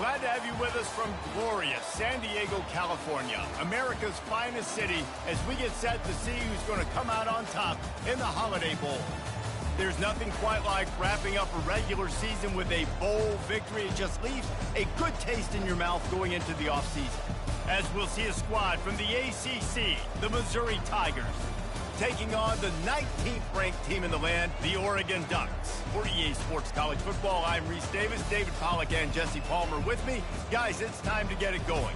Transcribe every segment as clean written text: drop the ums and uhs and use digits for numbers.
Glad to have you with us from glorious San Diego, California, America's finest city, as we get set to see who's going to come out on top in the Holiday Bowl. There's nothing quite like wrapping up a regular season with a bowl victory. It just leaves a good taste in your mouth going into the offseason. As we'll see a squad from the ACC, the Missouri Tigers, taking on the 19th ranked team in the land, the Oregon Ducks. For EA Sports College Football, I'm Reese Davis, David Pollack, and Jesse Palmer with me. Guys, it's time to get it going.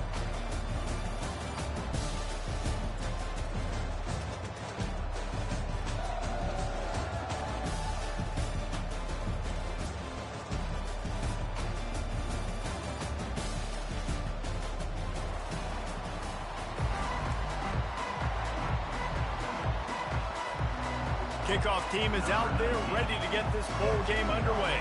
Kickoff team is out there ready to get this bowl game underway.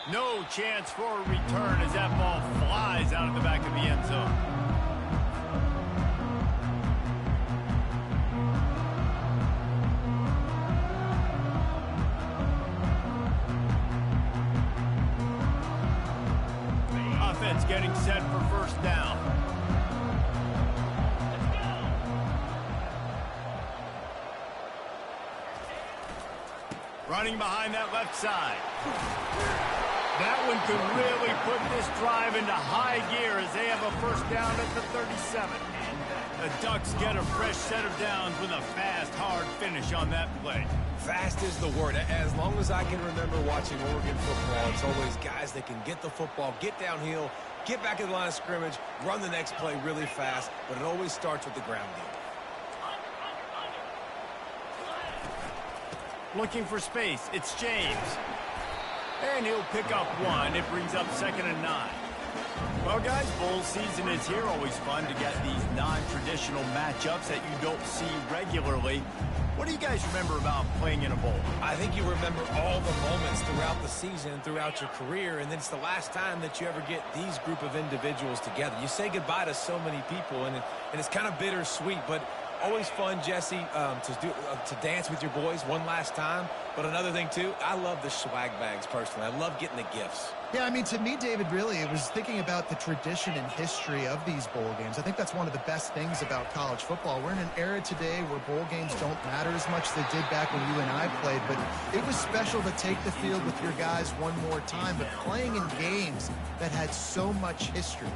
No chance for a return as that ball flies out of the back of the end zone. Offense getting set for first down. Running behind that left side. That one could really put this drive into high gear as they have a first down at the 37. The Ducks get a fresh set of downs with a fast, hard finish on that play. Fast is the word. As long as I can remember watching Oregon football, it's always guys that can get the football, get downhill, get back in the line of scrimmage, run the next play really fast, but it always starts with the ground game. Looking for space, it's James. And he'll pick up one. It brings up 2nd and 9. Well, guys, bowl season is here. Always fun to get these non-traditional matchups that you don't see regularly. What do you guys remember about playing in a bowl? I think you remember all the moments throughout the season, throughout your career, and then it's the last time that you ever get these group of individuals together. You say goodbye to so many people, and it's kind of bittersweet, but always fun, Jesse, to dance with your boys one last time. But another thing, too, I love the swag bags, personally. I love getting the gifts. Yeah, I mean, to me, David, really, it was thinking about the tradition and history of these bowl games. I think that's one of the best things about college football. We're in an era today where bowl games don't matter as much as they did back when you and I played, but it was special to take the field with your guys one more time, but playing in games that had so much history.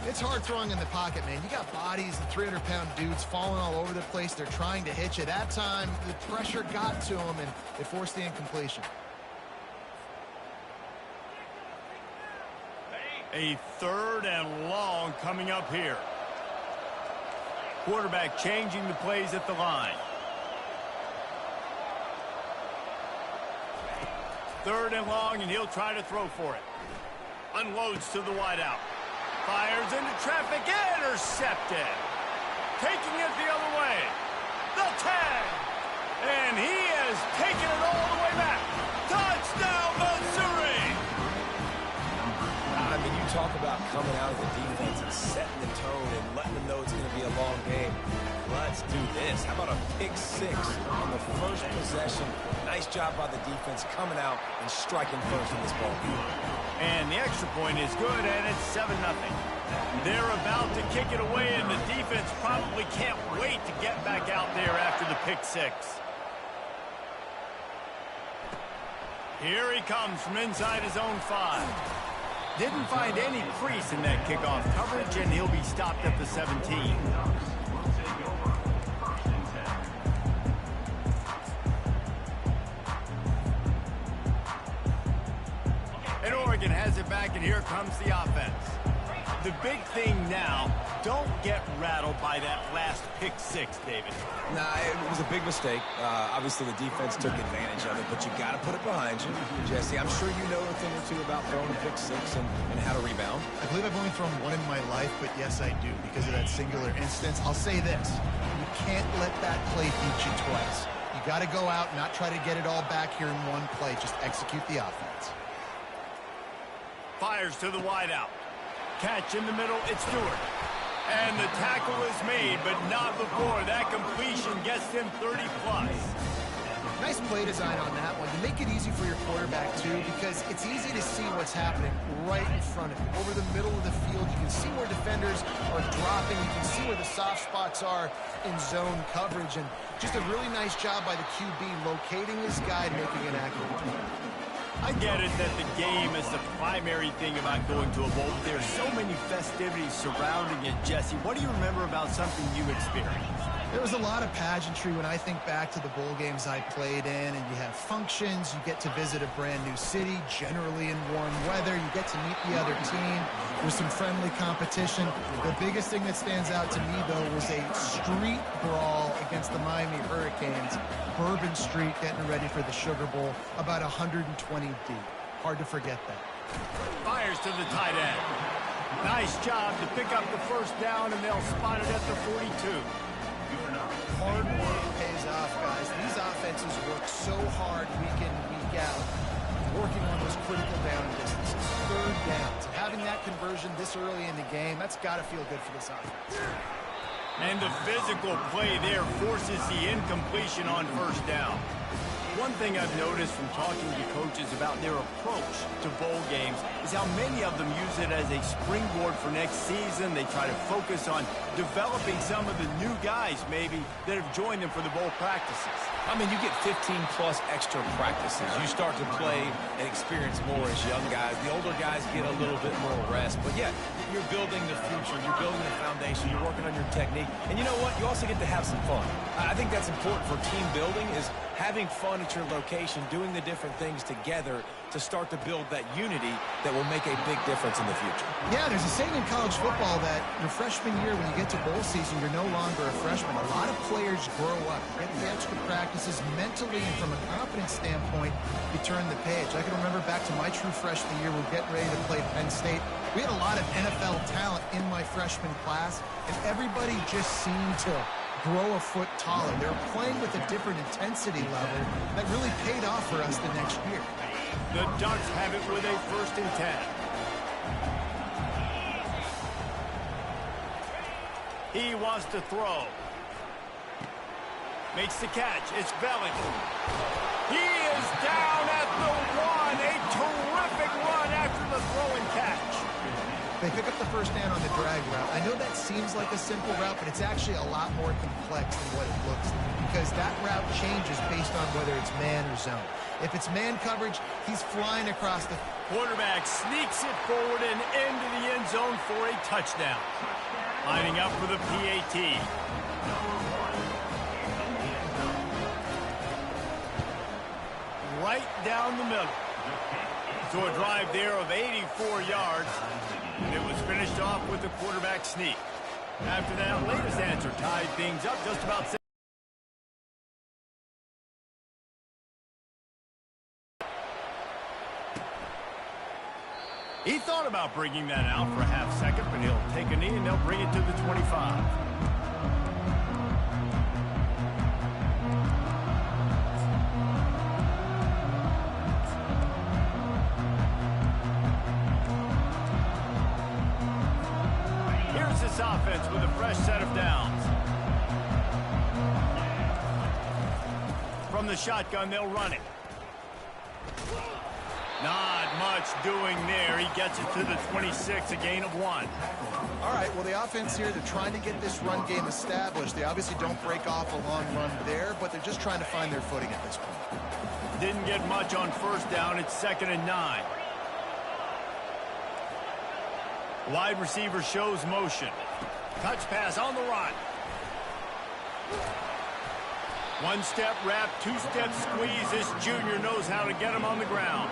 It's hard throwing in the pocket, man. You got bodies and 300-pound dudes falling all over the place. They're trying to hit you. That time, the pressure got to them, and it forced the incompletion. A 3rd and long coming up here. Quarterback changing the plays at the line. 3rd and long, and he'll try to throw for it. Unloads to the wideout. Fires into traffic, intercepted. Taking it the other way. The tag. And he has taken it all the way back. Touchdown, Missouri! I mean, you talk about coming out of the defense and setting the tone and letting them know it's going to be a long game. Let's do this. How about a pick 6 on the first possession? Nice job by the defense coming out and striking first in this ball game. And the extra point is good, and it's 7-0. They're about to kick it away, and the defense probably can't wait to get back out there after the pick 6. Here he comes from inside his own 5. Didn't find any crease in that kickoff coverage, and he'll be stopped at the 17. And Oregon has it back, and here comes the offense. The big thing now, don't get rattled by that last pick 6, David. Nah, it was a big mistake. Obviously, the defense took advantage of it, but you got to put it behind you. Jesse, I'm sure you know a thing or two about throwing a pick 6 and how to rebound. I believe I've only thrown one in my life, but yes, I do, because of that singular instance. I'll say this. You can't let that play beat you twice. You got to go out and not try to get it all back here in one play. Just execute the offense. Fires to the wideout. Catch in the middle, it's Stewart. And the tackle is made, but not before that completion gets him 30+. Nice play design on that one to make it easy for your quarterback, too, because it's easy to see what's happening right in front of you. Over the middle of the field, you can see where defenders are dropping. You can see where the soft spots are in zone coverage. And just a really nice job by the QB locating his guy and making an accurate throw. I get it that the game is the primary thing about going to a bowl. There's so many festivities surrounding it, Jesse. What do you remember about something you experienced? There was a lot of pageantry when I think back to the bowl games I played in, and you have functions, you get to visit a brand new city, generally in warm weather, you get to meet the other team, there's some friendly competition. The biggest thing that stands out to me, though, was a street brawl against the Miami Hurricanes, Bourbon Street, getting ready for the Sugar Bowl, about 120 deep. Hard to forget that. Fires to the tight end. Nice job to pick up the first down, and they'll spot it at the 42. Hard work pays off, guys. These offenses work so hard week in, week out, working on those critical down distances, third downs. And having that conversion this early in the game, that's got to feel good for this offense. And the physical play there forces the incompletion on first down. One thing I've noticed from talking to coaches about their approach to bowl games is how many of them use it as a springboard for next season. They try to focus on developing some of the new guys, maybe, that have joined them for the bowl practices. I mean, you get 15+ extra practices. You start to play and experience more as young guys. The older guys get a little bit more rest. But, yeah, you're building the future. You're building the foundation. You're working on your technique. And you know what? You also get to have some fun. I think that's important for team building is having fun at your location, doing the different things together to start to build that unity that will make a big difference in the future. Yeah, there's a saying in college football that your freshman year, when you get to bowl season, you're no longer a freshman. A lot of players grow up, get the extra practices mentally, and from a confidence standpoint, you turn the page. I can remember back to my true freshman year, we're getting ready to play Penn State. We had a lot of NFL talent in my freshman class, and everybody just seemed to grow a foot taller. They were playing with a different intensity level that really paid off for us the next year. The Ducks have it with a 1st and 10. He wants to throw. Makes the catch. It's Belling. He is down at the 1. A terrific run after the throw and catch. They pick up the first down on the drag route. I know that seems like a simple route, but it's actually a lot more complex than what it looks like because that route changes based on whether it's man or zone. If it's man coverage, he's flying across the... Quarterback sneaks it forward and into the end zone for a touchdown. Lining up for the PAT. Right down the middle. So a drive there of 84 yards. And it was finished off with the quarterback sneak. After that latest answer tied things up just about... He thought about bringing that out for a half second, but he'll take a knee and they'll bring it to the 25. Here's this offense with a fresh set of downs. From the shotgun, they'll run it. Not much doing there. He gets it to the 26, a gain of 1. All right, well, the offense here, they're trying to get this run game established. They obviously don't break off a long run there, but they're just trying to find their footing at this point. Didn't get much on first down. It's 2nd and 9. Wide receiver shows motion. Touch pass on the run. One-step wrap, two-step squeeze. This junior knows how to get him on the ground.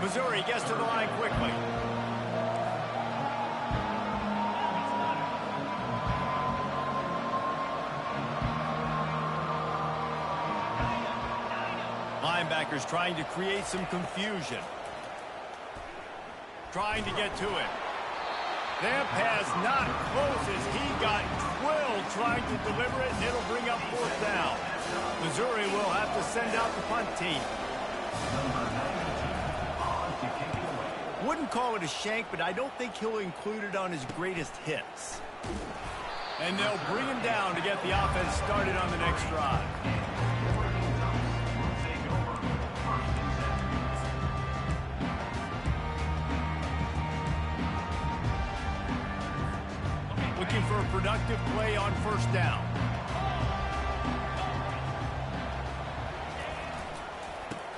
Missouri gets to the line quickly. Linebackers trying to create some confusion. Trying to get to it. That pass not close as he got drilled trying to deliver it, and it'll bring up 4th down. Missouri will have to send out the punt team. Wouldn't call it a shank, but I don't think he'll include it on his greatest hits. And they'll bring him down to get the offense started on the next drive. Looking for a productive play on first down.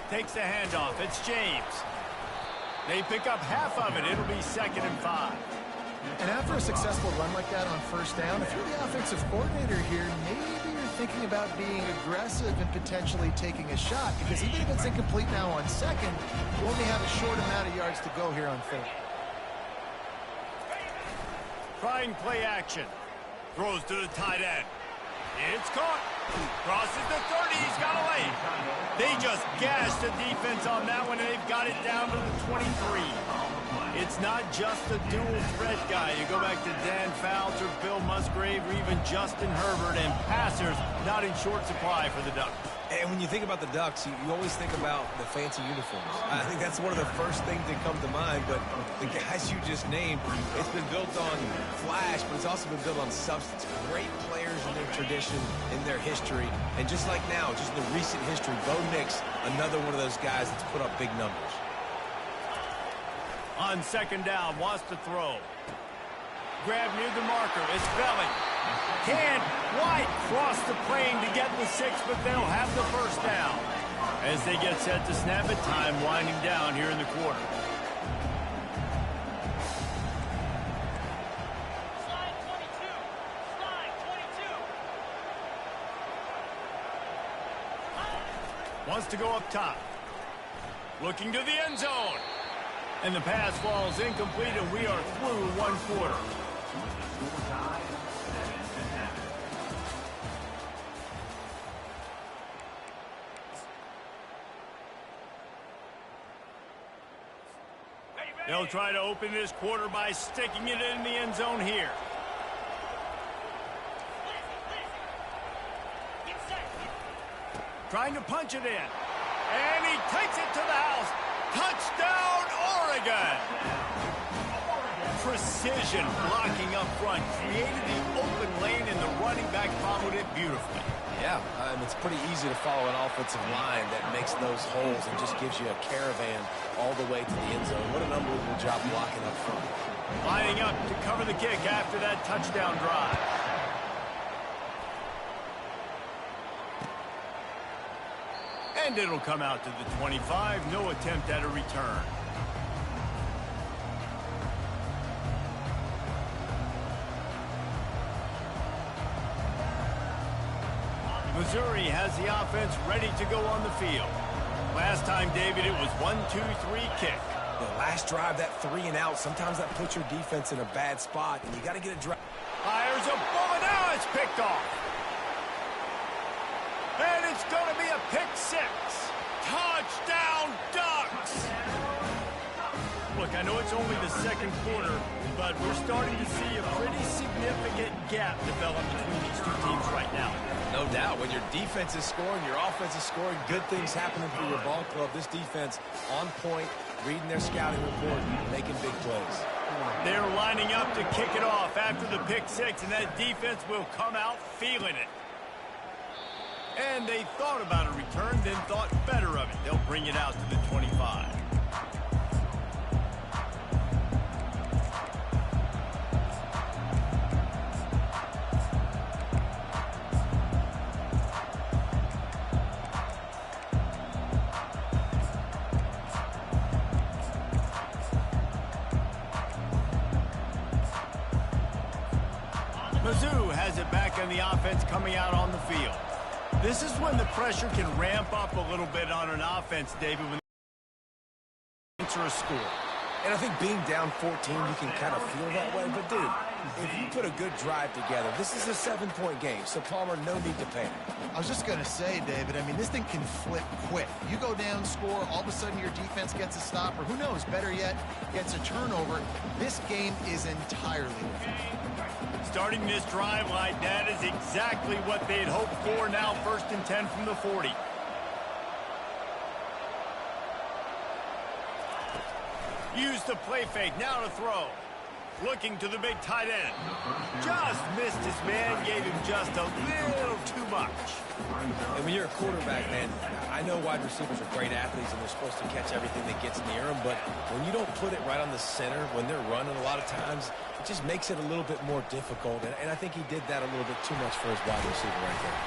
Takes the handoff. It's James. They pick up half of it. It'll be 2nd and 5. And after a successful run like that on first down, if you're the offensive coordinator here, maybe you're thinking about being aggressive and potentially taking a shot, because even if it's incomplete now on second, you only have a short amount of yards to go here on third. Trying play action. Throws to the tight end. It's caught. Crosses the 30. He's got a lane. They just gashed the defense on that one, and they've got it down to the 23. It's not just a dual threat guy. You go back to Dan Fouts or Bill Musgrave or even Justin Herbert, and passers not in short supply for the Ducks. And when you think about the Ducks, you always think about the fancy uniforms. I think that's one of the first things that come to mind, but the guys you just named, it's been built on flash, but it's also been built on substance. Great players in their tradition, in their history, and just like now, just in the recent history, Bo Nix, another one of those guys that's put up big numbers. On second down, wants to throw. Grab near the marker. It's Belly. Can White cross the plane to get the 6, but they'll have the first down. As they get set to snap it, time winding down here in the quarter. Slide 22. Slide 22. Wants to go up top. Looking to the end zone. And the pass falls incomplete, and we are through one quarter. They'll try to open this quarter by sticking it in the end zone here. Trying to punch it in. And he takes it to the house. Touchdown, Oregon! Precision blocking up front. Created the open lane, and the running back followed it beautifully. Yeah, it's pretty easy to follow an offensive line that makes those holes and just gives you a caravan all the way to the end zone. What an unbelievable job blocking up front. Lining up to cover the kick after that touchdown drive. And it'll come out to the 25. No attempt at a return. Missouri has the offense ready to go on the field. Last time, David, it was 1-2-3 kick. The last drive, that 3 and out, sometimes that puts your defense in a bad spot, and you got to get a drive. Fires a bullet. Now it's picked off. And it's going to be a pick 6. Touchdown, Ducks! Look, I know it's only the second quarter, but we're starting to see a pretty significant gap develop between these two teams right now. No doubt. When your defense is scoring, your offense is scoring, good things happening for your ball club. This defense on point, reading their scouting report, making big plays. They're lining up to kick it off after the pick 6, and that defense will come out feeling it. And they thought about a return, then thought better of it. They'll bring it out to the 25. Mizzou has it back on the offense coming out on the field. This is when the pressure can ramp up a little bit on an offense, David, when they enter a score. And I think being down 14, you can kind of feel that way. But, dude, if you put a good drive together, this is a 7-point game. So, Palmer, no need to panic. I was just going to say, David, I mean, this thing can flip quick. You go down, score, all of a sudden your defense gets a stop, or who knows, better yet, gets a turnover. This game is entirely different. Starting this drive like that is exactly what they had hoped for. Now 1st and 10 from the 40. Use the play fake. Now to throw. Looking to the big tight end. Just missed his man, gave him just a little too much. And when you're a quarterback, man, I know wide receivers are great athletes and they're supposed to catch everything that gets near them, but when you don't put it right on the center, when they're running a lot of times, it just makes it a little bit more difficult. And I think he did that a little bit too much for his wide receiver right there.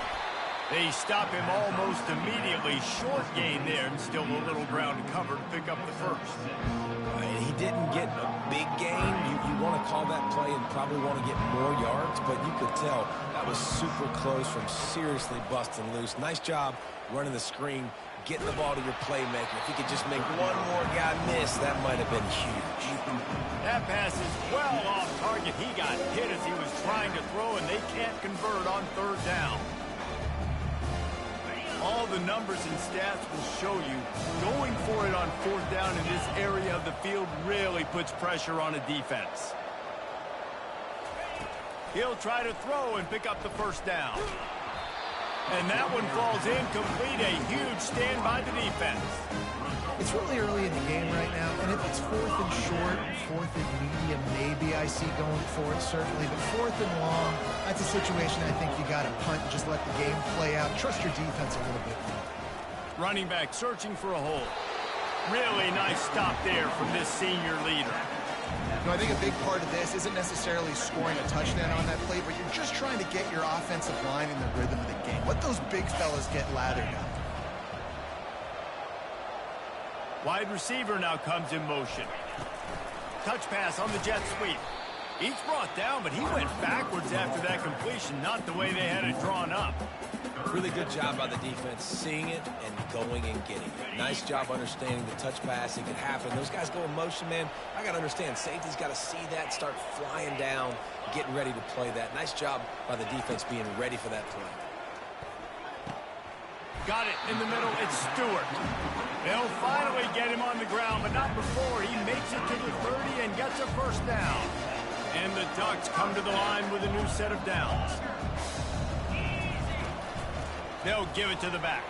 They stop him almost immediately. Short gain there, and still a little ground to cover to pick up the first. And he didn't get a big gain. You want to call that play and probably want to get more yards, but you could tell that was super close from seriously busting loose. Nice job running the screen, getting the ball to your playmaker. If he could just make one more guy miss, that might have been huge. That pass is well off target. He got hit as he was trying to throw, and they can't convert on third down. All the numbers and stats will show you going for it on fourth down in this area of the field really puts pressure on a defense. He'll try to throw and pick up the first down. And that one falls incomplete. A huge stand by the defense. It's really early in the game right now, and if it's fourth and short, fourth and medium, maybe I see going for it, certainly. But fourth and long, that's a situation I think you got to punt and just let the game play out. Trust your defense a little bit more. Running back searching for a hole. Really nice stop there from this senior leader. You know, I think a big part of this isn't necessarily scoring a touchdown on that play, but you're just trying to get your offensive line in the rhythm of the game. Let those big fellas get lathered up. Wide receiver now comes in motion. Touch pass on the jet sweep. He's brought down, but he went backwards after that completion, not the way they had it drawn up. Really good job by the defense, seeing it and going and getting it. Nice job understanding the touch passing could happen. Those guys go in motion, man. I got to understand, safety's got to see that, start flying down, getting ready to play that. Nice job by the defense being ready for that play. Got it in the middle. It's Stewart. They'll finally get him on the ground, but not before he makes it to the 30 and gets a first down. And the Ducks come to the line with a new set of downs. They'll give it to the back.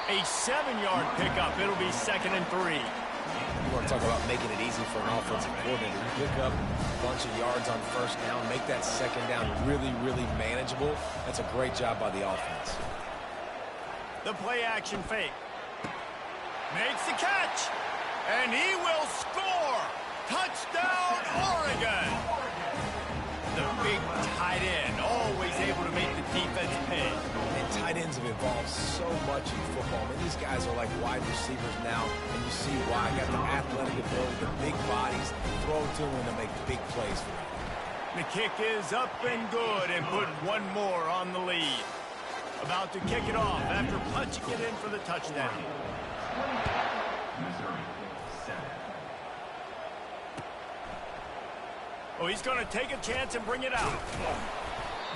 A 7-yard pickup. It'll be 2nd and 3. You want to talk about making it easy for an offensive coordinator. You pick up a bunch of yards on first down, make that second down really, really manageable. That's a great job by the offense. The play action fake. Makes the catch. And he will score. Touchdown, Oregon. The big tight end, always able to make the defense pay. And tight ends have evolved so much in football. I mean, these guys are like wide receivers now, and you see why. Got the athletic ability, the big bodies, throw to them and make big plays for them. The kick is up and good, and put one more on the lead. About to kick it off after punching it in for the touchdown. Oh, he's going to take a chance and bring it out.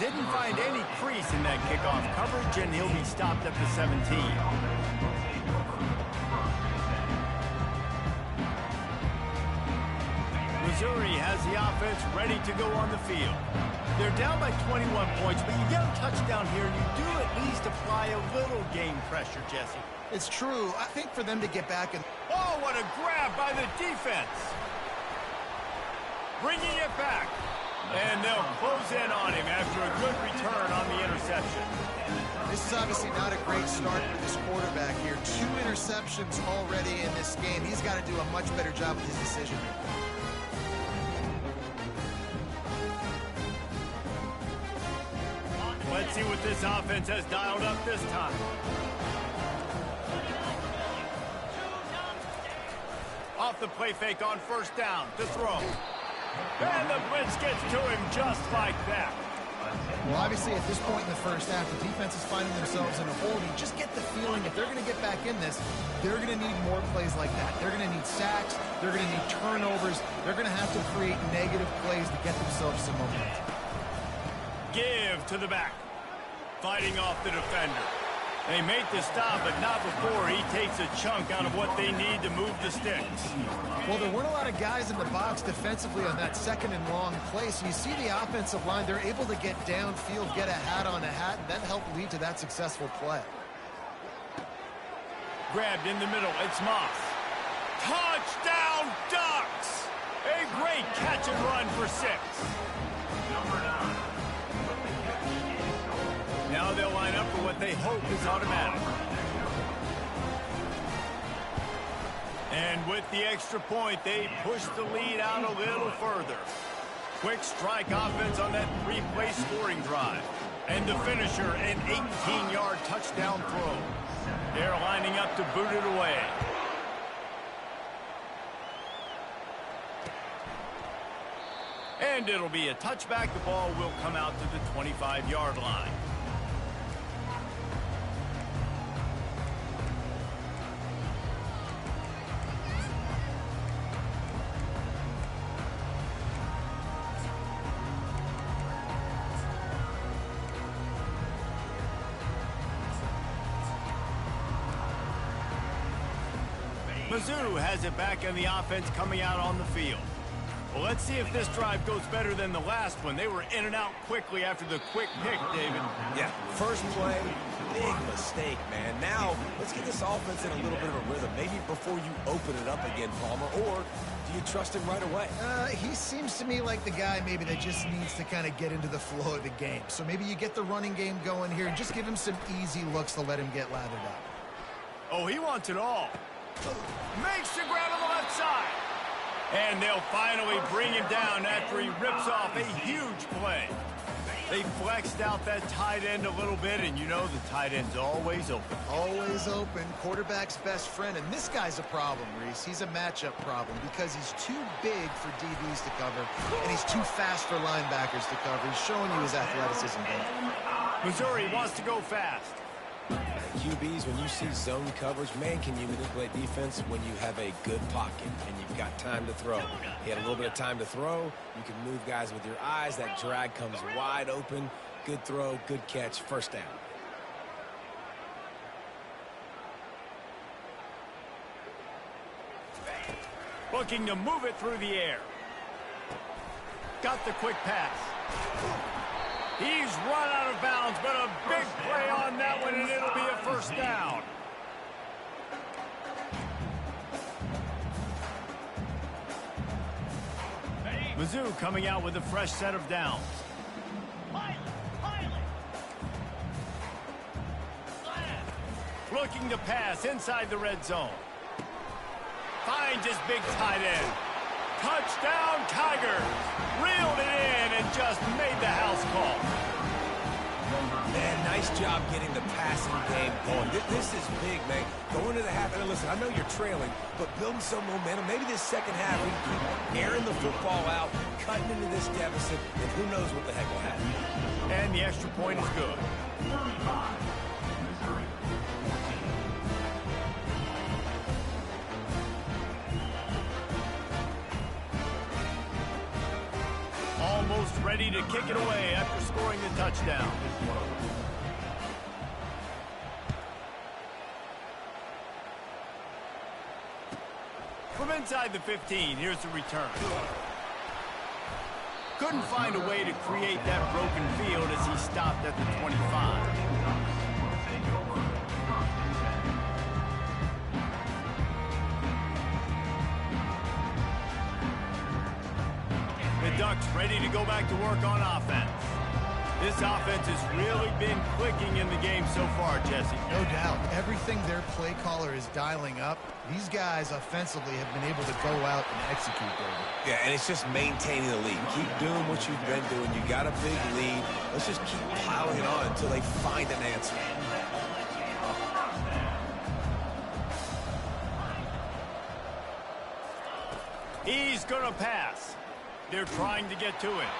Didn't find any crease in that kickoff coverage, and he'll be stopped at the 17. Missouri has the offense ready to go on the field. They're down by 21 points, but you get a touchdown here, and you do at least apply a little game pressure, Jesse. It's true. I think for them to get back and... Oh, what a grab by the defense. Bringing it back. And they'll close in on him after a good return on the interception. This is obviously not a great start for this quarterback here. 2 interceptions already in this game. He's got to do a much better job with his decision making. Let's see what this offense has dialed up this time. Off the play fake on first down to throw. And the blitz gets to him just like that. Well, obviously, at this point in the first half, the defense is finding themselves in a hole. You just get the feeling if they're going to get back in this, they're going to need more plays like that. They're going to need sacks. They're going to need turnovers. They're going to have to create negative plays to get themselves some momentum. Give to the back. Fighting off the defender. They make the stop, but not before he takes a chunk out of what they need to move the sticks. Well, there weren't a lot of guys in the box defensively on that 2nd and long play, so you see the offensive line, they're able to get downfield, get a hat on a hat, and that helped lead to that successful play. Grabbed in the middle, it's Moss. Touchdown, Ducks! A great catch and run for 6. Now they'll line up for what they hope is automatic. And with the extra point, they push the lead out a little further. Quick strike offense on that 3-play scoring drive. And the finisher, an 18-yard touchdown throw. They're lining up to boot it away. And it'll be a touchback. The ball will come out to the 25-yard line. Mizzou has it back in the offense coming out on the field. Well, let's see if this drive goes better than the last one. They were in and out quickly after the quick pick, David. Yeah, first play, big mistake, man. Now, let's get this offense in a little bit of a rhythm. Maybe before you open it up again, Palmer, or do you trust him right away? He seems to me like the guy maybe that just needs to kind of get into the flow of the game. So maybe you get the running game going here and just give him some easy looks to let him get lathered up. Oh, he wants it all. Makes the grab on the left side. And they'll finally bring him down after he rips off a huge play. They flexed out that tight end a little bit, and you know the tight end's always open. Always open. Quarterback's best friend. And this guy's a problem, Reese. He's a matchup problem because he's too big for DBs to cover, and he's too fast for linebackers to cover. He's showing you his athleticism there. Missouri wants to go fast. QBs, when you see zone coverage, man, can you manipulate defense when you have a good pocket and you've got time to throw. He had a little bit of time to throw. You can move guys with your eyes. That drag comes wide open. Good throw, good catch, first down. Looking to move it through the air. Got the quick pass. He's run out of bounds, but a big play on that one, and it'll be a first down. Mizzou coming out with a fresh set of downs. Looking to pass inside the red zone. Finds his big tight end. Touchdown, Tigers! Reeled it in and just made the house call. Man, nice job getting the passing game going. This is big, man. Going to the half, and listen, I know you're trailing, but building some momentum. Maybe this second half, we can keep airing the football out, cutting into this deficit, and who knows what the heck will happen. And the extra point is good. Almost ready to kick it away after scoring the touchdown. From inside the 15, here's the return. Couldn't find a way to create that broken field as he stopped at the 25. The Ducks ready to go back to work on offense. This offense has really been clicking in the game so far, Jesse. No doubt. Everything their play caller is dialing up, these guys offensively have been able to go out and execute, David. Yeah, and it's just maintaining the lead. Keep doing what you've been doing. You got a big lead. Let's just keep piling it on until they find an answer. He's going to pass. They're trying to get to it.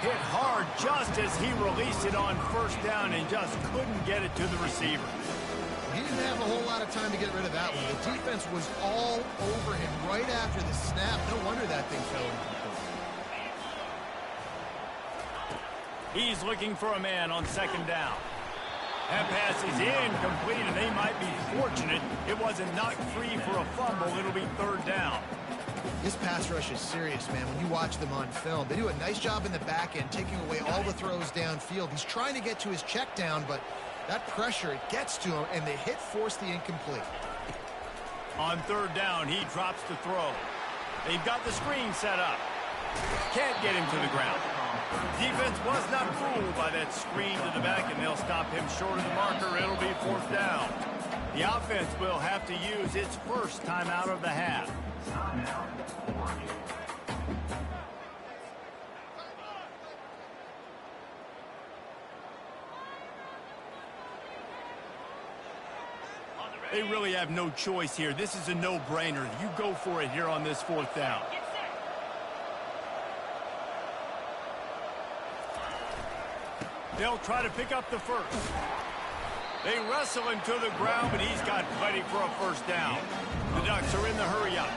Hit hard just as he released it on first down and just couldn't get it to the receiver. He didn't have a whole lot of time to get rid of that one. The defense was all over him right after the snap. No wonder that thing fell incomplete. He's looking for a man on second down. That pass is incomplete, and they might be fortunate it wasn't knocked free for a fumble. It'll be third down. This pass rush is serious, man. When you watch them on film, they do a nice job in the back end, taking away all the throws downfield. He's trying to get to his check down, but that pressure, it gets to him, and the hit forced the incomplete. On third down, he drops the throw. They've got the screen set up. Can't get him to the ground. Defense was not fooled by that screen to the back, and they'll stop him short of the marker. It'll be 4th down. The offense will have to use its first timeout of the half. They really have no choice here. This is a no-brainer. You go for it here on this 4th down. They'll try to pick up the first. They wrestle him to the ground, but he's got plenty for a 1st down. The Ducks are in the hurry-up.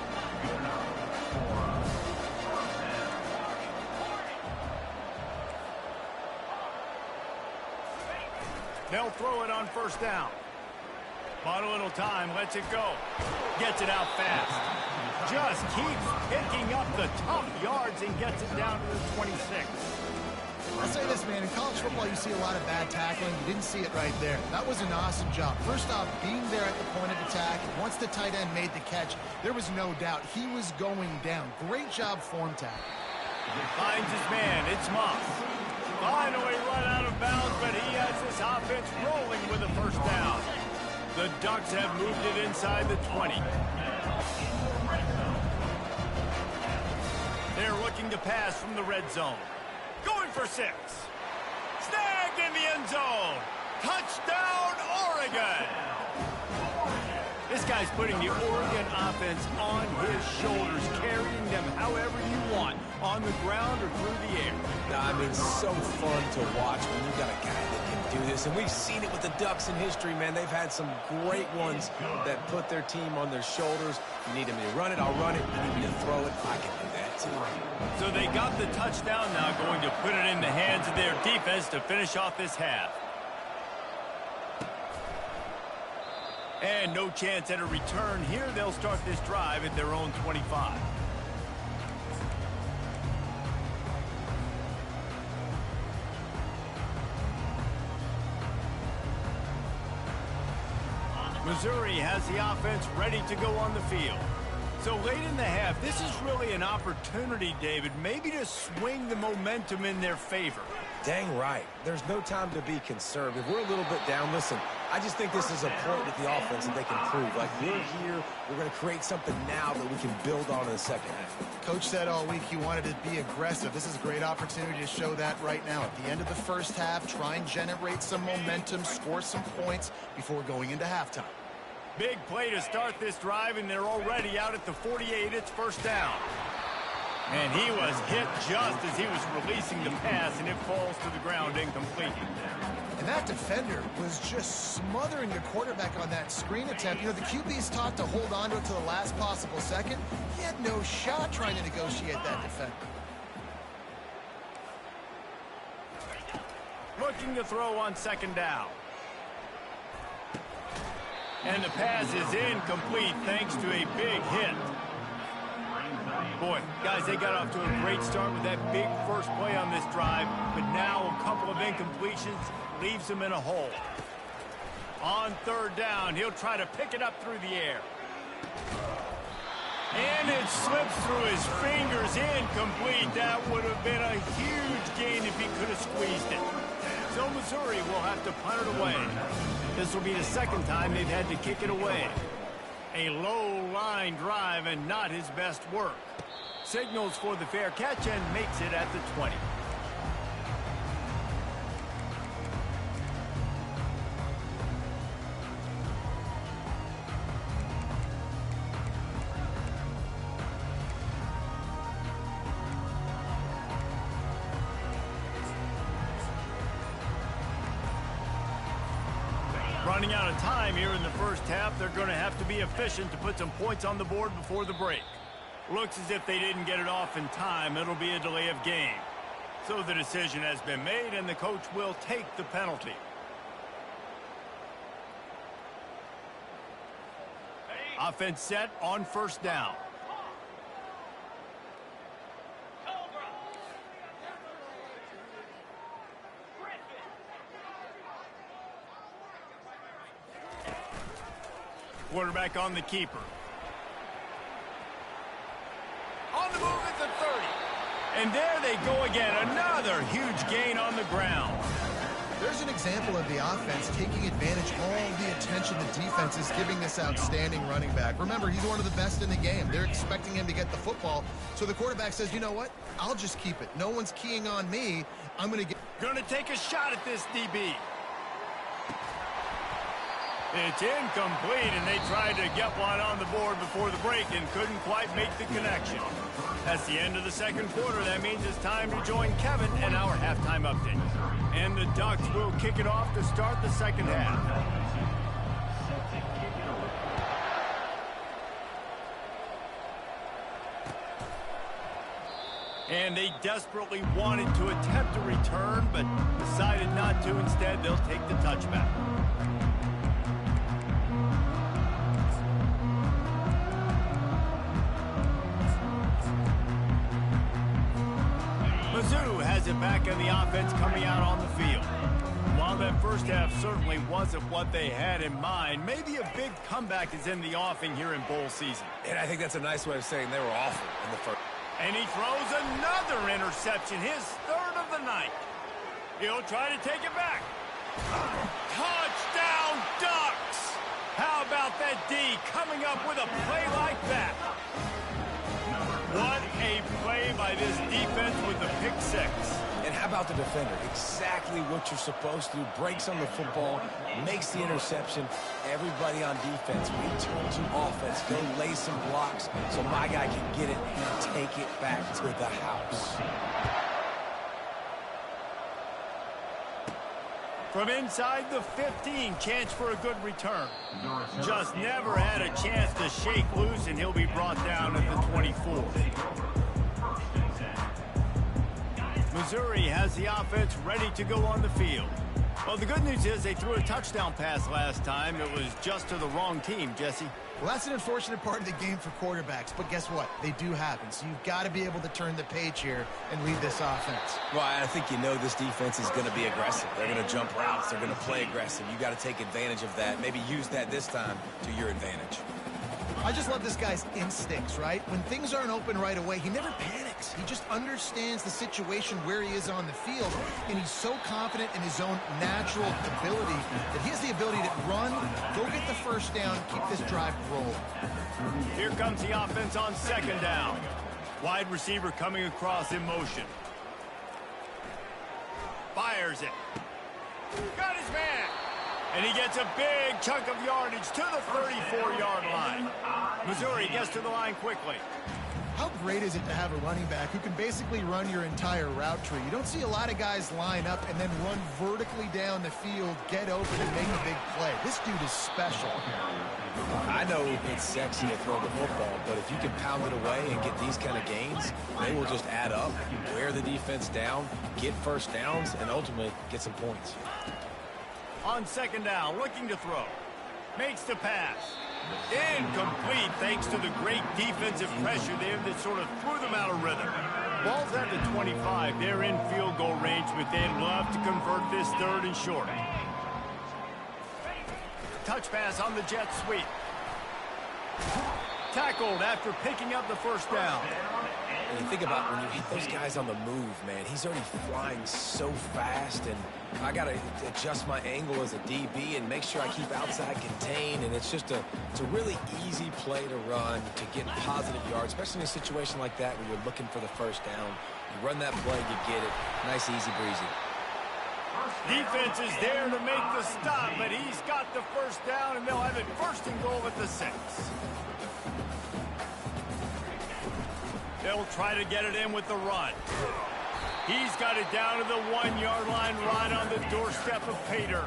They'll throw it on 1st down. Bought a little time, lets it go. Gets it out fast. Just keeps picking up the tough yards and gets it down to the 26. I'll say this, man. In college football, you see a lot of bad tackling. You didn't see it right there. That was an awesome job. First off, being there at the point of attack. Once the tight end made the catch, there was no doubt he was going down. Great job form tackle. Finds his man. It's Moss. Finally run out of bounds, but he has this offense rolling with a 1st down. The Ducks have moved it inside the 20. They're looking to pass from the red zone. Going for 6. Snagged in the end zone. Touchdown, Oregon. This guy's putting the Oregon offense on his shoulders, carrying them however you want, on the ground or through the air. I mean, so fun to watch when you've got a guy that can do this. And we've seen it with the Ducks in history, man. They've had some great ones that put their team on their shoulders. You need me to run it, I'll run it. You need me to throw it, I can do that too. So they got the touchdown now, going to put it in the hands of their defense to finish off this half. And no chance at a return here. They'll start this drive at their own 25. Missouri has the offense ready to go on the field. So late in the half, this is really an opportunity, David, maybe to swing the momentum in their favor. Dang right. There's no time to be conservative. We're a little bit down. Listen, I just think this is a point with the offense that they can prove. Like, we're here, we're going to create something now that we can build on in the second half. Coach said all week he wanted to be aggressive. This is a great opportunity to show that right now. At the end of the 1st half, try and generate some momentum, score some points before going into halftime. Big play to start this drive, and they're already out at the 48. It's 1st down. And he was hit just as he was releasing the pass, and it falls to the ground incomplete. And that defender was just smothering the quarterback on that screen attempt. You know, the QB's taught to hold on to it to the last possible second. He had no shot trying to negotiate that defender. Looking to throw on 2nd down. And the pass is incomplete thanks to a big hit. Boy, guys, they got off to a great start with that big first play on this drive, but now a couple of incompletions leaves them in a hole. On 3rd down, he'll try to pick it up through the air. And it slips through his fingers, incomplete. That would have been a huge gain if he could have squeezed it. So Missouri will have to punt it away. This will be the 2nd time they've had to kick it away. A low-line drive and not his best work. Signals for the fair catch and makes it at the 20. Running out of time here in the 1st half, they're going to have to be efficient to put some points on the board before the break. Looks as if they didn't get it off in time. It'll be a delay of game. So the decision has been made, and the coach will take the penalty. Offense set on 1st down. Quarterback on the keeper. And there they go again. Another huge gain on the ground. There's an example of the offense taking advantage of all the attention the defense is giving this outstanding running back. Remember, he's one of the best in the game. They're expecting him to get the football. So the quarterback says, you know what? I'll just keep it. No one's keying on me. I'm going to get... Going to take a shot at this DB. It's incomplete, and they tried to get one on the board before the break and couldn't quite make the connection. That's the end of the second quarter. That means it's time to join Kevin and our halftime update. And the Ducks will kick it off to start the second half. And they desperately wanted to attempt a return, but decided not to. Instead, they'll take the touchback. Mizzou has it back in the offense coming out on the field. While that first half certainly wasn't what they had in mind, maybe a big comeback is in the offing here in bowl season. And I think that's a nice way of saying they were awful in the first. And he throws another interception, his third of the night. He'll try to take it back. Touchdown, Ducks! How about that D coming up with a play like that? What a play by this defense with the pick six. And how about the defender? Exactly what you're supposed to do. Breaks on the football, makes the interception. Everybody on defense, return to offense. Go lay some blocks so my guy can get it and take it back to the house. From inside the 15, chance for a good return. Just never had a chance to shake loose, and he'll be brought down at the 24. Missouri has the offense ready to go on the field. Well, the good news is they threw a touchdown pass last time. It was just to the wrong team, Jesse. Well, that's an unfortunate part of the game for quarterbacks, but guess what? They do happen, so you've got to be able to turn the page here and lead this offense. Well, I think you know this defense is going to be aggressive. They're going to jump routes. They're going to play aggressive. You got to take advantage of that. Maybe use that this time to your advantage. I just love this guy's instincts, right? When things aren't open right away, he never panics. He just understands the situation where he is on the field, and he's so confident in his own natural ability that he has the ability to run, go get the first down, keep this drive rolling. Here comes the offense on second down. Wide receiver coming across in motion. Fires it. Got his man. And he gets a big chunk of yardage to the 34-yard line. Missouri gets to the line quickly. How great is it to have a running back who can basically run your entire route tree? You don't see a lot of guys line up and then run vertically down the field, get open, and make a big play. This dude is special. I know it's sexy to throw the football, but if you can pound it away and get these kind of gains, they will just add up, wear the defense down, get first downs, and ultimately get some points. On second down, looking to throw. Makes the pass. Incomplete thanks to the great defensive pressure there that sort of threw them out of rhythm. Ball's at the 25. They're in field goal range, but they'd love to convert this third and short. Touch pass on the jet sweep. Tackled after picking up the first down. And you think about when you hit those guys on the move, man, he's already flying so fast, and I got to adjust my angle as a DB and make sure I keep outside contained, and it's a really easy play to run to get positive yards, especially in a situation like that where you're looking for the first down. You run that play, you get it. Nice, easy breezy. Defense is there to make the stop, but he's got the first down, and they'll have it first and goal at the 6. They'll try to get it in with the run. He's got it down to the 1-yard line right on the doorstep of Pater.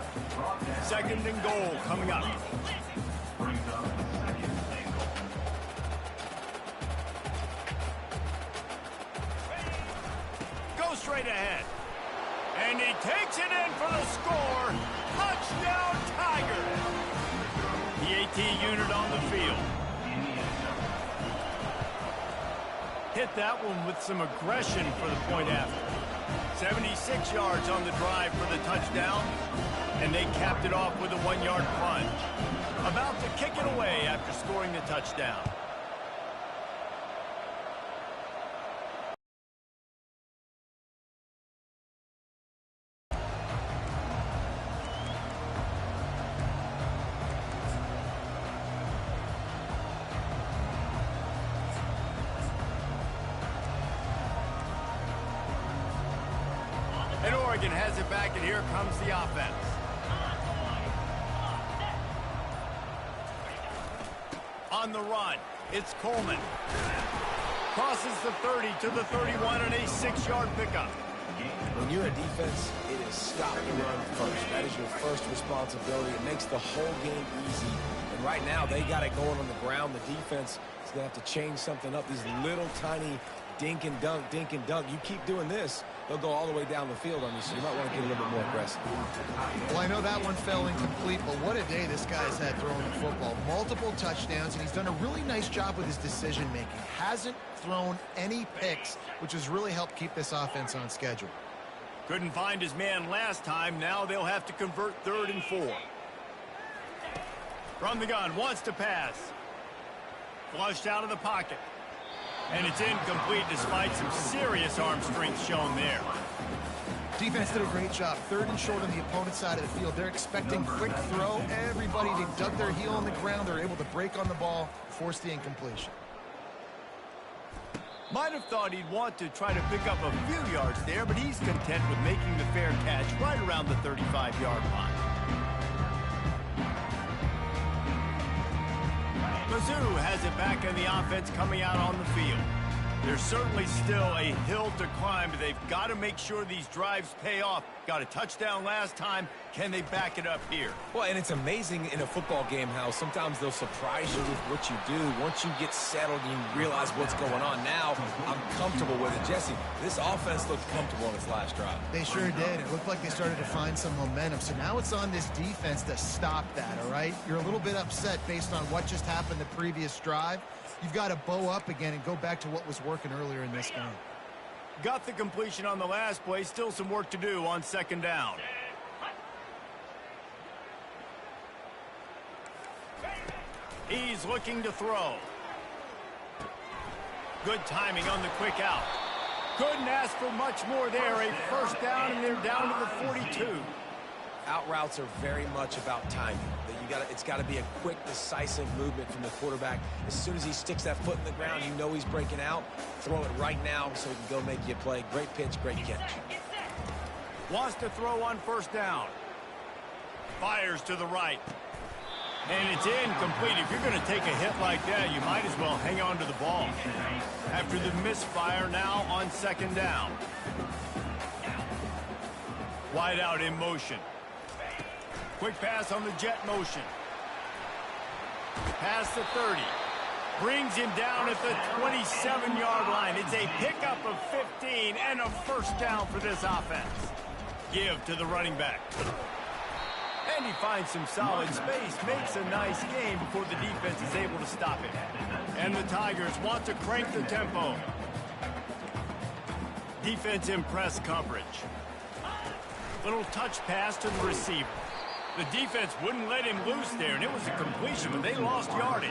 Second and goal coming up. Go straight ahead. And he takes it in for the score. Touchdown, Tigers. The AT unit on the field. Hit that one with some aggression for the point after. 76 yards on the drive for the touchdown, and they capped it off with a 1-yard plunge. About to kick it away after scoring the touchdown. Oregon has it back, and here comes the offense. On the run, it's Coleman. Crosses the 30 to the 31 and a 6-yard pickup. When you're a defense, it is stop the run first. That is your first responsibility. It makes the whole game easy. And right now, they got it going on the ground. The defense is going to have to change something up. These little tiny dink and dunk, dink and dunk. You keep doing this, they'll go all the way down the field on you, so you might want to get a little bit more aggressive. Well, I know that one fell incomplete, but what a day this guy's had throwing the football. Multiple touchdowns, and he's done a really nice job with his decision-making. Hasn't thrown any picks, which has really helped keep this offense on schedule. Couldn't find his man last time. Now they'll have to convert 3rd and 4. From the gun, wants to pass. Flushed out of the pocket. And it's incomplete despite some serious arm strength shown there. Defense did a great job. 3rd and short on the opponent's side of the field. They're expecting quick throw. Everybody, they dug their heel on the ground. They're able to break on the ball, force the incompletion. Might have thought he'd want to try to pick up a few yards there, but he's content with making the fair catch right around the 35-yard line. Mizzou has it back in the offense coming out on the field. There's certainly still a hill to climb, but they've got to make sure these drives pay off. Got a touchdown last time. Can they back it up here? Well, and it's amazing in a football game how sometimes they'll surprise you with what you do. Once you get settled and you realize what's going on, now I'm comfortable with it. Jesse, this offense looked comfortable on its last drive. They sure did. It looked like they started to find some momentum. So now it's on this defense to stop that, all right? You're a little bit upset based on what just happened the previous drive. You've got to bow up again and go back to what was working earlier in this game. Got the completion on the last play. Still some work to do on 2nd down. He's looking to throw. Good timing on the quick out. Couldn't ask for much more there. A 1st down, and they're down to the 42. Out routes are very much about timing. It's got to be a quick, decisive movement from the quarterback. As soon as he sticks that foot in the ground, you know he's breaking out. Throw it right now so he can go make you a play. Great pitch, great catch. Wants to throw on 1st down. Fires to the right. And it's incomplete. If you're going to take a hit like that, you might as well hang on to the ball. After the misfire, now on 2nd down. Wide out in motion. Quick pass on the jet motion. Past the 30. Brings him down at the 27-yard line. It's a pickup of 15 and a 1st down for this offense. Give to the running back. And he finds some solid space. Makes a nice game before the defense is able to stop it. And the Tigers want to crank the tempo. Defense in press coverage. Little touch pass to the receiver. The defense wouldn't let him loose there, and it was a completion, but they lost yardage.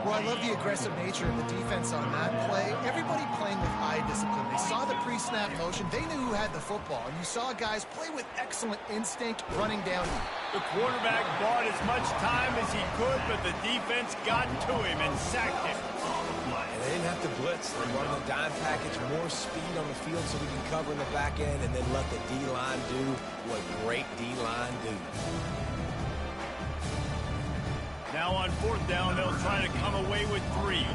Well, I love the aggressive nature of the defense on that play. Everybody playing with eye discipline. They saw the pre-snap motion. They knew who had the football, and you saw guys play with excellent instinct running down. The quarterback bought as much time as he could, but the defense got to him and sacked him. And they didn't have to blitz. They run the dime package, more speed on the field so we can cover in the back end and then let the D-line do what great D-line do. Now on 4th down, they'll try to come away with 3.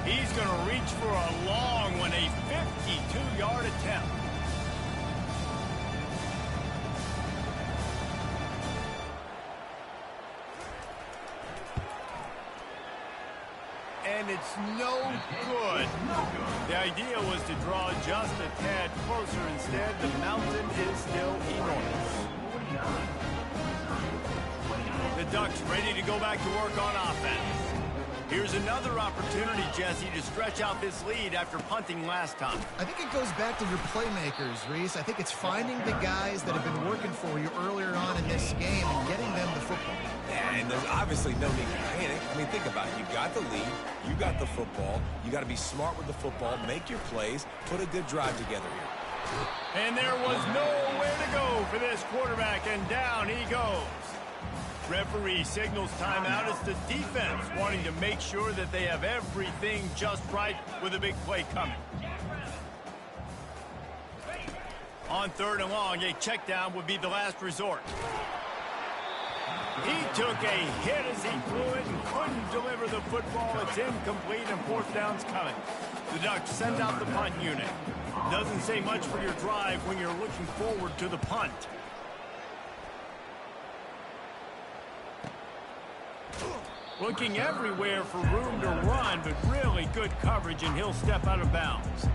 He's going to reach for a long one, a 52-yard attempt. And it's no good. The idea was to draw just a tad closer. Instead, the mountain is still enormous. The Ducks ready to go back to work on offense. Here's another opportunity, Jesse, to stretch out this lead after punting last time. I think it goes back to your playmakers, Reese. I think it's finding the guys that have been working for you earlier on in this game and getting them the football. And there's obviously no need to panic. I mean, think about it. You got the lead. You got the football. You got to be smart with the football. Make your plays. Put a good drive together here. And there was nowhere to go for this quarterback, and down he goes. Referee signals timeout as the defense wanting to make sure that they have everything just right with a big play coming. On 3rd and long, a check down would be the last resort. He took a hit as he threw it and couldn't deliver the football. It's incomplete and 4th down's coming. The Ducks send out the punt unit. Doesn't say much for your drive when you're looking forward to the punt. Looking everywhere for room to run, but really good coverage, and he'll step out of bounds.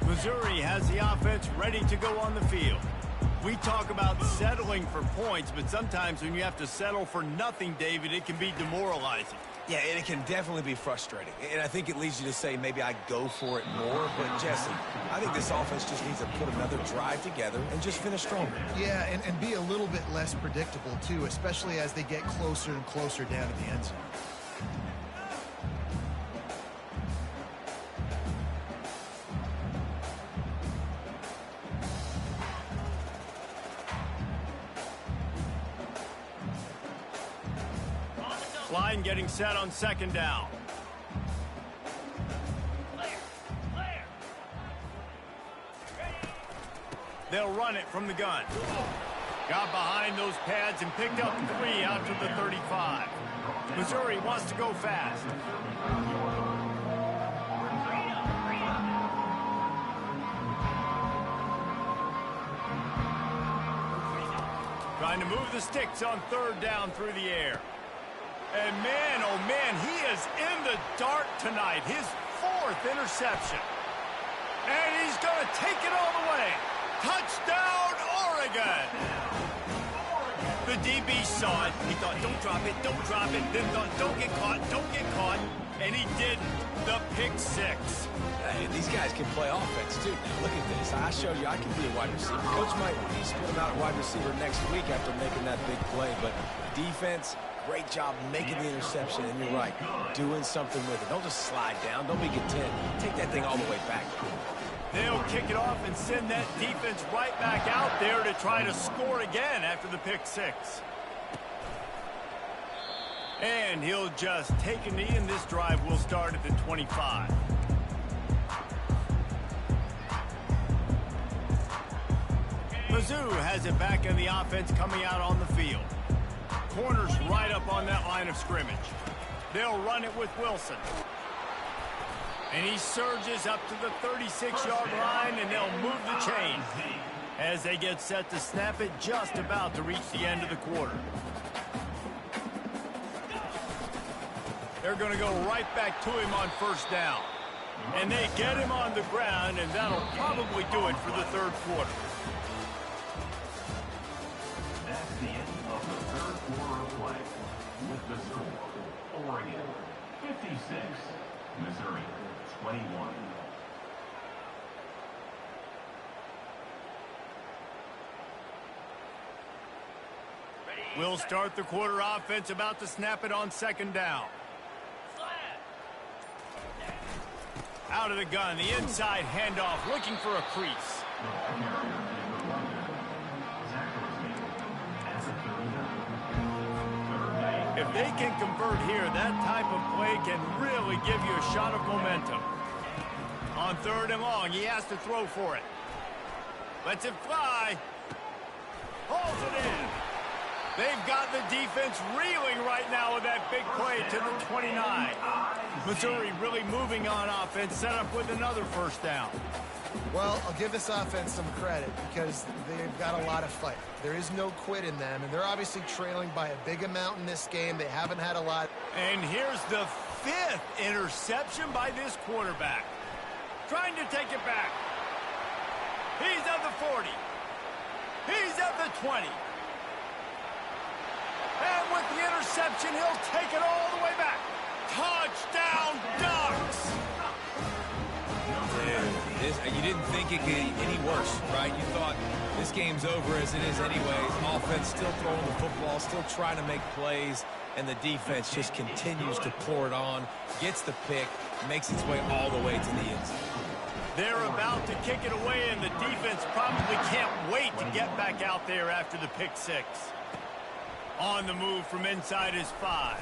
Missouri has the offense ready to go on the field. We talk about settling for points, but sometimes when you have to settle for nothing, David, it can be demoralizing. Yeah, and it can definitely be frustrating. And I think it leads you to say maybe I go for it more. But, Jesse, I think this offense just needs to put another drive together and just finish stronger. Yeah, and be a little bit less predictable, too, especially as they get closer and closer down to the end zone. Line getting set on 2nd down. They'll run it from the gun. Got behind those pads and picked up 3 out to the 35. Missouri wants to go fast. Trying to move the sticks on 3rd down through the air. And man, oh man, he is in the dark tonight. His 4th interception. And he's going to take it all the way. Touchdown, Oregon. The DB saw it. He thought, don't drop it, don't drop it. Then thought, don't get caught, don't get caught. And he didn't. The pick 6. Hey, these guys can play offense, too. Now, look at this. I showed you I can be a wide receiver. Coach might split him out at wide receiver next week after making that big play. But defense, great job making the interception. And you're right, doing something with it. Don't just slide down. Don't be content. Take that thing all the way back. They'll kick it off and send that defense right back out there to try to score again after the pick 6. And he'll just take a knee, and this drive will start at the 25. Mizzou has it back in the offense coming out on the field. Corners right up on that line of scrimmage. They'll run it with Wilson. And he surges up to the 36-yard line, and they'll move the chain as they get set to snap it, just about to reach the end of the quarter. They're going to go right back to him on 1st down. And they get him on the ground, and that'll probably do it for the 3rd quarter. That's the end of the 3rd quarter of play. With the score, Oregon 56, Missouri 21. We'll start the quarter offense, about to snap it on 2nd down. Out of the gun, the inside handoff, looking for a crease. If they can convert here, that type of play can really give you a shot of momentum. On 3rd and long, he has to throw for it. Lets it fly. Hauls it in. They've got the defense reeling right now with that big play to the 29. Missouri really moving on offense, set up with another 1st down. Well, I'll give this offense some credit because they've got a lot of fight. There is no quit in them, and they're obviously trailing by a big amount in this game. They haven't had a lot. And here's the 5th interception by this quarterback. Trying to take it back. He's at the 40. He's at the 20. And with the interception, he'll take it all the way back. Touchdown, Ducks! You didn't think it could get any worse, right? You thought this game's over as it is anyways. Offense still throwing the football, still trying to make plays, and the defense just continues to pour it on, gets the pick, makes its way all the way to the end zone. They're about to kick it away, and the defense probably can't wait to get back out there after the pick 6. On the move from inside his 5.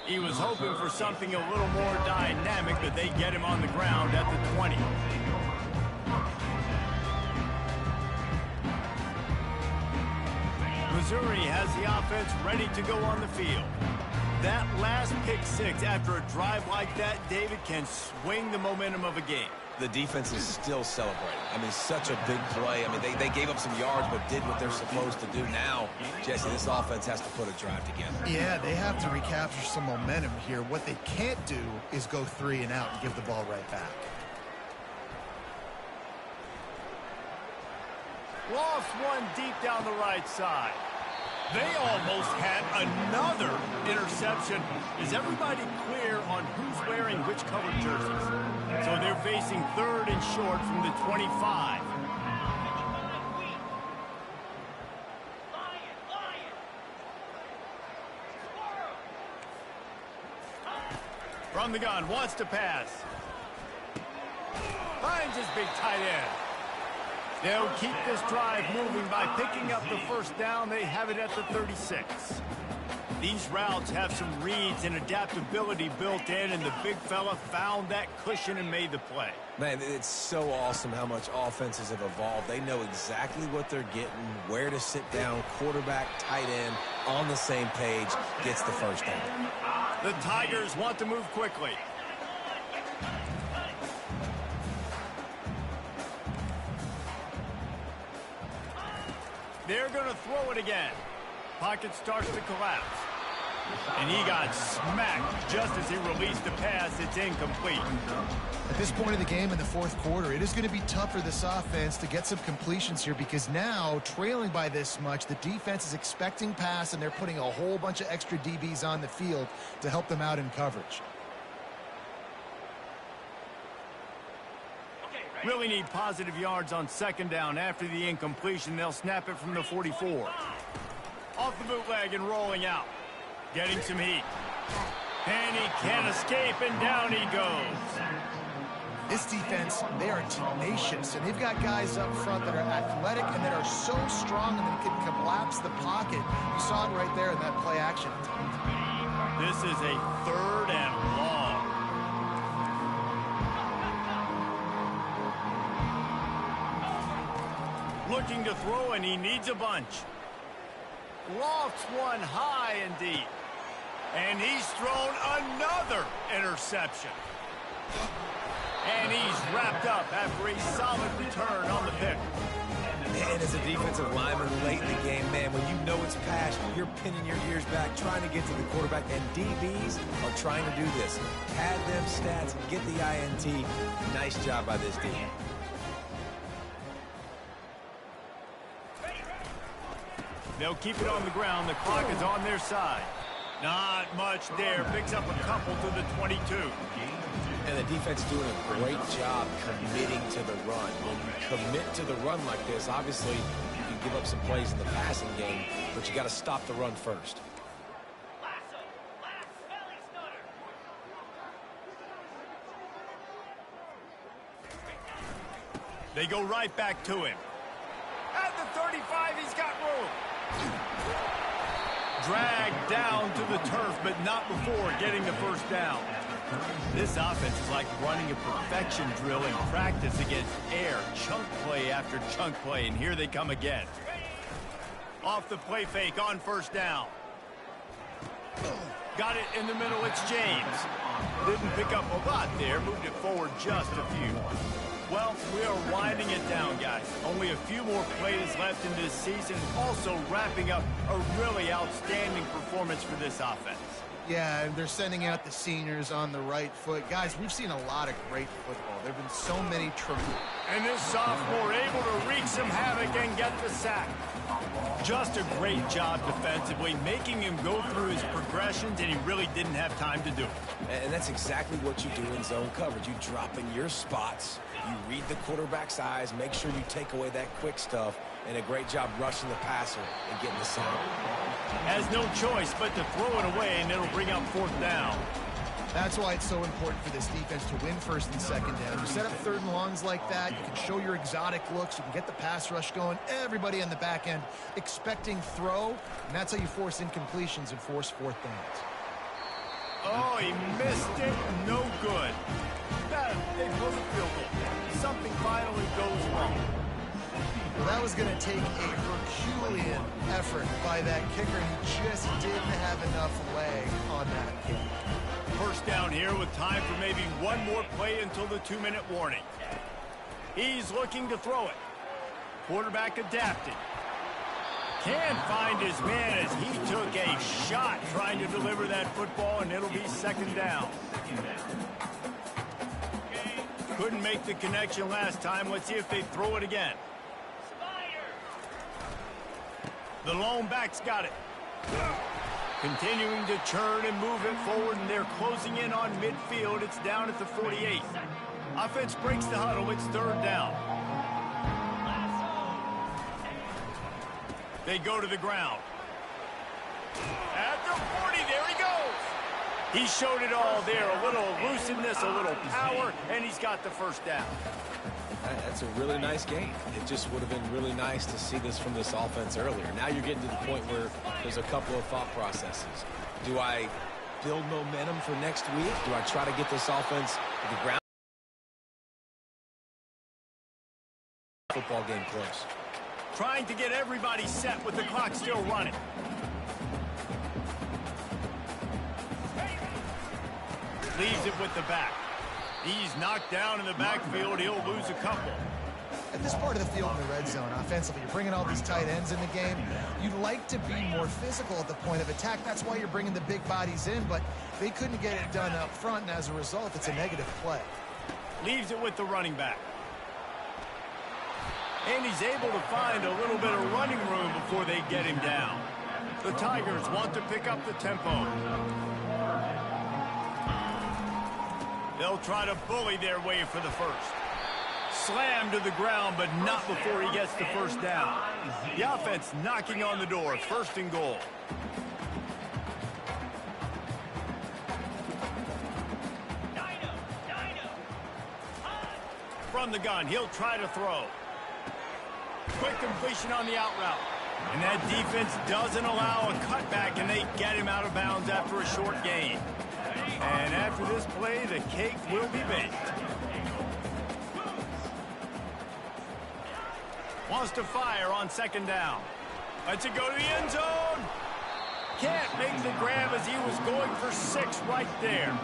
He was hoping for something a little more dynamic, but they get him on the ground at the 20. Missouri has the offense ready to go on the field. That last pick six after a drive like that, David, can swing the momentum of a game. The defense is still celebrating. I mean, such a big play. I mean, they gave up some yards but did what they're supposed to do. Now, Jesse, this offense has to put a drive together. Yeah, they have to recapture some momentum here. What they can't do is go 3 and out and give the ball right back. Lost one deep down the right side. They almost had another interception. Is everybody clear on who's wearing which colored jerseys? So they're facing 3rd and short from the 25. From the gun, wants to pass. Finds his big tight end. They'll keep this drive moving by picking up the first down. They have it at the 36. These routes have some reads and adaptability built in, and the big fella found that cushion and made the play. Man, it's so awesome how much offenses have evolved. They know exactly what they're getting, where to sit down, quarterback, tight end, on the same page, gets the first down. The Tigers want to move quickly. They're going to throw it again. Pocket starts to collapse. And he got smacked just as he released the pass. It's incomplete. At this point of the game in the 4th quarter, it is going to be tough for this offense to get some completions here because now, trailing by this much, the defense is expecting pass, and they're putting a whole bunch of extra DBs on the field to help them out in coverage. Really need positive yards on 2nd down. After the incompletion, they'll snap it from the 44. Off the bootleg and rolling out. Getting some heat. And he can't escape, and down he goes. This defense, they are tenacious, and they've got guys up front that are athletic and that are so strong and that can collapse the pocket. You saw it right there in that play action. This is a 3rd and long. Looking to throw, and he needs a bunch. Lofts one high and deep. And he's thrown another interception. And he's wrapped up after a solid return on the pick. And as a defensive lineman late in the game, man, when you know it's pass, you're pinning your ears back, trying to get to the quarterback, and DBs are trying to do this. Pad them stats, get the INT. Nice job by this team. They'll keep it on the ground. The clock is on their side. Not much there. Picks up a couple to the 22. And the defense doing a great job committing to the run. When you commit to the run like this, obviously you can give up some plays in the passing game, but you got to stop the run first. They go right back to him. At the 35, he's got room. Dragged down to the turf, but not before getting the first down. This offense is like running a perfection drill in practice against air. Chunk play after chunk play, and here they come again. Off the play fake on 1st down. Got it in the middle, it's James. Didn't pick up a lot there, moved it forward just a few. Well, we are winding it down, guys. Only a few more plays left in this season. Also wrapping up a really outstanding performance for this offense. Yeah, they're sending out the seniors on the right foot. Guys, we've seen a lot of great football. There have been so many and this sophomore able to wreak some havoc and get the sack. Just a great job defensively, making him go through his progressions, and he really didn't have time to do it. And that's exactly what you do in zone coverage. You drop in your spots, you read the quarterback's eyes, make sure you take away that quick stuff, and a great job rushing the passer and getting the sack. Has no choice but to throw it away, and it'll bring up 4th down. That's why it's so important for this defense to win 1st and 2nd down. You set up 3rd and longs like that, you can show your exotic looks, you can get the pass rush going, everybody on the back end expecting throw, and that's how you force incompletions and force 4th downs. Oh, he missed it. No good. They blew the field goal. Something finally goes wrong. Well, that was going to take a Herculean effort by that kicker. He just didn't have enough leg on that kick. First down here with time for maybe one more play until the 2-minute warning. He's looking to throw it. Quarterback adapted. Can't find his man as he took a shot trying to deliver that football, and it'll be second down. Couldn't make the connection last time. Let's see if they throw it again. The lone back's got it. Continuing to churn and move it forward, and they're closing in on midfield. It's down at the 48. Offense breaks the huddle. It's third down. They go to the ground. At the 40, there he goes. He showed it all there. A little elusiveness, a little power, and he's got the first down. That's a really nice game. It just would have been really nice to see this from this offense earlier. Now you're getting to the point where there's a couple of thought processes. Do I build momentum for next week? Do I try to get this offense to the ground? Football game close. Trying to get everybody set with the clock still running. Leaves it with the back. He's knocked down in the backfield. He'll lose a couple. At this part of the field in the red zone, offensively, you're bringing all these tight ends in the game. You'd like to be more physical at the point of attack. That's why you're bringing the big bodies in, but they couldn't get it done up front, and as a result, it's a negative play. Leaves it with the running back. And he's able to find a little bit of running room before they get him down. The Tigers want to pick up the tempo. They'll try to bully their way for the first. Slammed to the ground, but not before he gets the first down. The offense knocking on the door. First and goal. From the gun, he'll try to throw. Quick completion on the out route. And that defense doesn't allow a cutback, and they get him out of bounds after a short gain. And after this play, the cake will be baked. Wants to fire on second down. Lets it go to the end zone. Can't make the grab as he was going for 6 right there.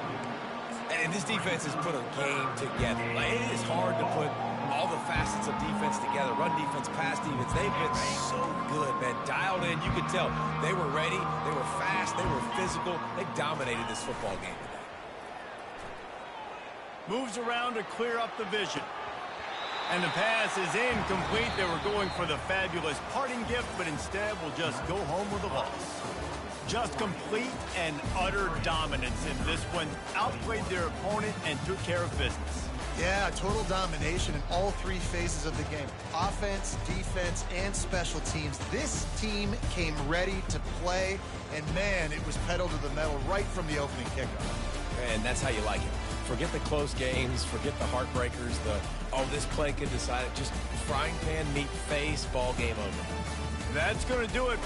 And this defense has put a game together. Like, it is hard to put all the facets of defense together. Run defense, pass defense. They've been so good, man. Dialed in. You could tell they were ready. They were fast. They were physical. They dominated this football game today. Moves around to clear up the vision. And the pass is incomplete. They were going for the fabulous parting gift, but instead will just go home with a loss. Just complete and utter dominance in this one. Outplayed their opponent and took care of business. Yeah, total domination in all 3 phases of the game. Offense, defense, and special teams. This team came ready to play, and man, it was pedal to the metal right from the opening kickoff. And that's how you like it. Forget the close games, forget the heartbreakers, this play could decide it. Just frying pan, meat face, ball game over. That's going to do it.